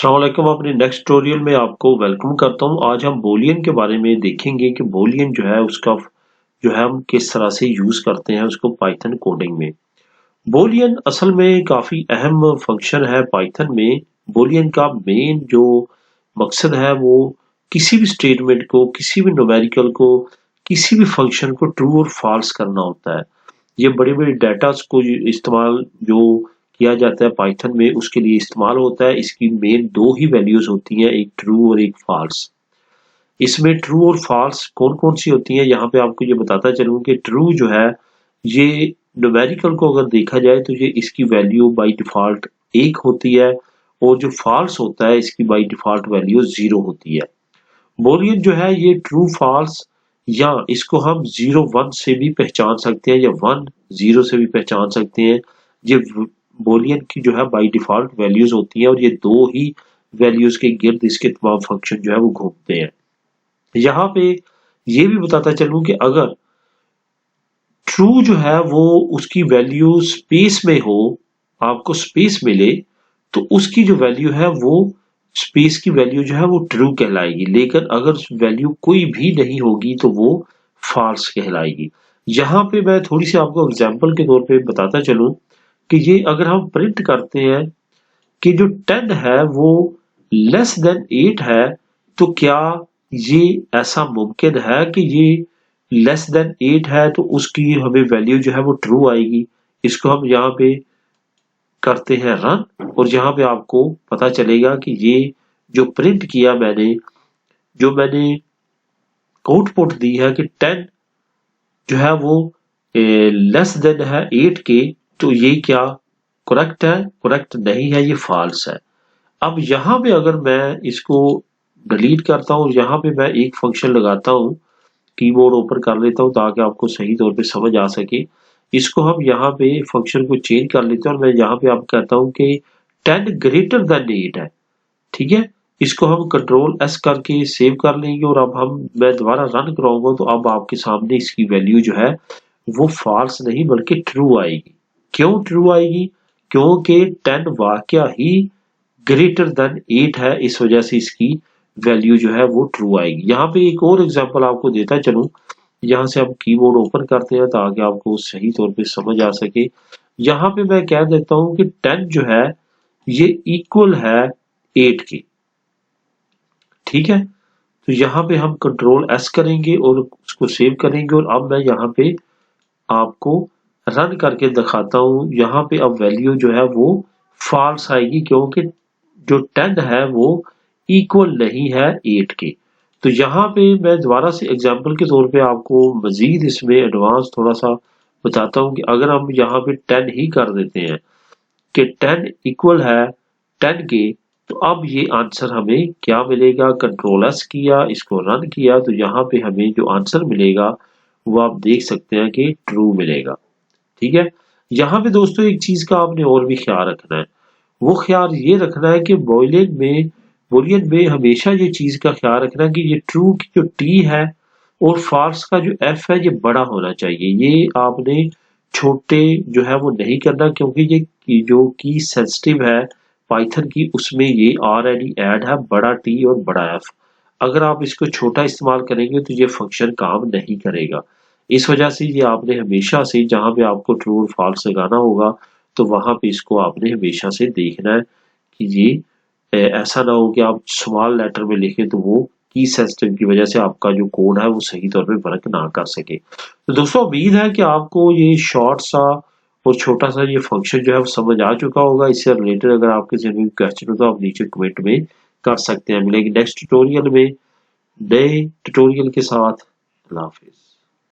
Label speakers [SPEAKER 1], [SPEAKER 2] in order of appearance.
[SPEAKER 1] अस्सलाम वालेकुम। अपने नेक्स्ट ट्यूटोरियल में आपको वेलकम करता हूं। आज हम बूलियन के बारे में देखेंगे कि बूलियन जो है उसका जो है हम किस तरह से यूज करते हैं उसको पाइथन कोडिंग में। बूलियन असल में काफी अहम फंक्शन है पाइथन में। बूलियन का मेन जो मकसद है वो किसी भी स्टेटमेंट को, किसी भी न्यूमेरिकल को, किसी भी फंक्शन को ट्रू और फॉल्स करना होता है। ये बड़े बड़े डाटा को इस्तेमाल जो किया जाता है पाइथन में उसके लिए इस्तेमाल होता है। इसकी मेन दो ही वैल्यूज होती हैं, एक ट्रू और एक फॉल्स। इसमें ट्रू और फॉल्स कौन कौन सी होती हैं यहाँ पे आपको ये बताता चलूं कि ट्रू जो है ये न्यूमेरिकल को अगर देखा जाए तो ये इसकी वैल्यू बाय डिफॉल्ट 1 होती है और जो फॉल्स होता है इसकी बाय डिफॉल्ट वैल्यू 0 होती है। बूलियन जो है ये ट्रू फॉल्स या इसको हम 0 1 से भी पहचान सकते हैं या 1 0 से भी पहचान सकते हैं। ये बूलियन की जो है बाय डिफॉल्ट वैल्यूज होती हैं और ये दो ही वैल्यूज के गिर्द इसके तमाम फंक्शन जो है वो घूमते हैं। यहाँ पे ये भी बताता चलूं कि अगर ट्रू जो है वो उसकी वैल्यू स्पेस में हो, आपको स्पेस मिले, तो उसकी जो वैल्यू है वो स्पेस की वैल्यू जो है वो ट्रू कहलाएगी। लेकिन अगर वैल्यू कोई भी नहीं होगी तो वो फॉल्स कहलाएगी। यहाँ पे मैं थोड़ी सी आपको एग्जांपल के तौर पे बताता चलूं कि ये अगर हम प्रिंट करते हैं कि जो 10 है वो लेस देन 8 है, तो क्या ये ऐसा मुमकिन है कि ये लेस देन 8 है तो उसकी हमें वैल्यू जो है वो ट्रू आएगी। इसको हम यहाँ पे करते हैं रन और यहाँ पे आपको पता चलेगा कि ये जो प्रिंट किया मैंने आउटपुट दी है कि 10 जो है वो लेस देन है 8 के, तो ये क्या करेक्ट है? करेक्ट नहीं है, ये फॉल्स है। अब यहाँ पे अगर मैं इसको डिलीट करता हूँ, यहाँ पे मैं एक फंक्शन लगाता हूँ, कीबोर्ड ओपन कर लेता हूँ ताकि आपको सही तौर पे समझ आ सके। इसको हम यहाँ पे फंक्शन को चेंज कर लेते हैं और मैं यहाँ पे आप कहता हूँ कि 10 ग्रेटर देन 8 है। ठीक है, इसको हम कंट्रोल एस करके सेव कर लेंगे और अब मैं दोबारा रन कराऊंगा तो अब आपके सामने इसकी वैल्यू जो है वो फॉल्स नहीं बल्कि ट्रू आएगी। क्यों ट्रू आएगी? क्योंकि 10 वाकया ही ग्रेटर देन 8 है, इस वजह से इसकी वैल्यू जो है वो ट्रू आएगी। यहाँ पे एक और एग्जांपल आपको देता चलूं, यहाँ से हम कीबोर्ड ओपन करते हैं ताकि आपको सही तौर पे समझ आ सके। यहाँ पे मैं कह देता हूं कि 10 जो है ये इक्वल है 8 के। ठीक है, तो यहाँ पे हम कंट्रोल एस करेंगे और उसको सेव करेंगे और अब मैं यहाँ पे आपको रन करके दिखाता हूँ। यहाँ पे अब वैल्यू जो है वो फॉल्स आएगी क्योंकि जो 10 है वो इक्वल नहीं है 8 के। तो यहाँ पे मैं दोबारा से एग्जांपल के तौर पे आपको मजीद इसमें एडवांस थोड़ा सा बताता हूँ कि अगर हम यहाँ पे 10 ही कर देते हैं कि 10 इक्वल है 10 के, तो अब ये आंसर हमें क्या मिलेगा? कंट्रोल एस किया, इसको रन किया, तो यहाँ पे हमें जो आंसर मिलेगा वो आप देख सकते हैं कि ट्रू मिलेगा। ठीक है, यहाँ पे दोस्तों एक चीज का आपने और भी ख्याल रखना है। वो ख्याल ये रखना है कि बूलियन में हमेशा ये चीज का ख्याल रखना है कि ये ट्रू की जो टी है और फॉल्स का जो एफ है ये बड़ा होना चाहिए। ये आपने छोटे जो है वो नहीं करना क्योंकि ये जो की सेंसिटिव है पाइथन की उसमें ये ऑलरेडी ऐड है बड़ा टी और बड़ा एफ। अगर आप इसको छोटा इस्तेमाल करेंगे तो ये फंक्शन काम नहीं करेगा। इस वजह से ये आपने हमेशा से जहां पे आपको ट्रू और फॉल्स लगाना होगा तो वहां पे इसको आपने हमेशा से देखना है कि ये ऐसा ना हो कि आप स्मॉल लेटर में लिखें तो वो की सेंसिटिव की वजह से आपका जो कोड है वो सही तौर पे वर्क ना कर सके। तो दोस्तों उम्मीद है कि आपको ये शॉर्ट सा और छोटा सा ये फंक्शन जो है वो समझ आ चुका होगा। इससे रिलेटेड अगर आपके जहन में क्वेश्चन हो तो आप नीचे कमेंट में कर सकते हैं। मिलेंगे नेक्स्ट ट्यूटोरियल में नए ट्यूटोरियल के साथ। अल्लाह हाफिज।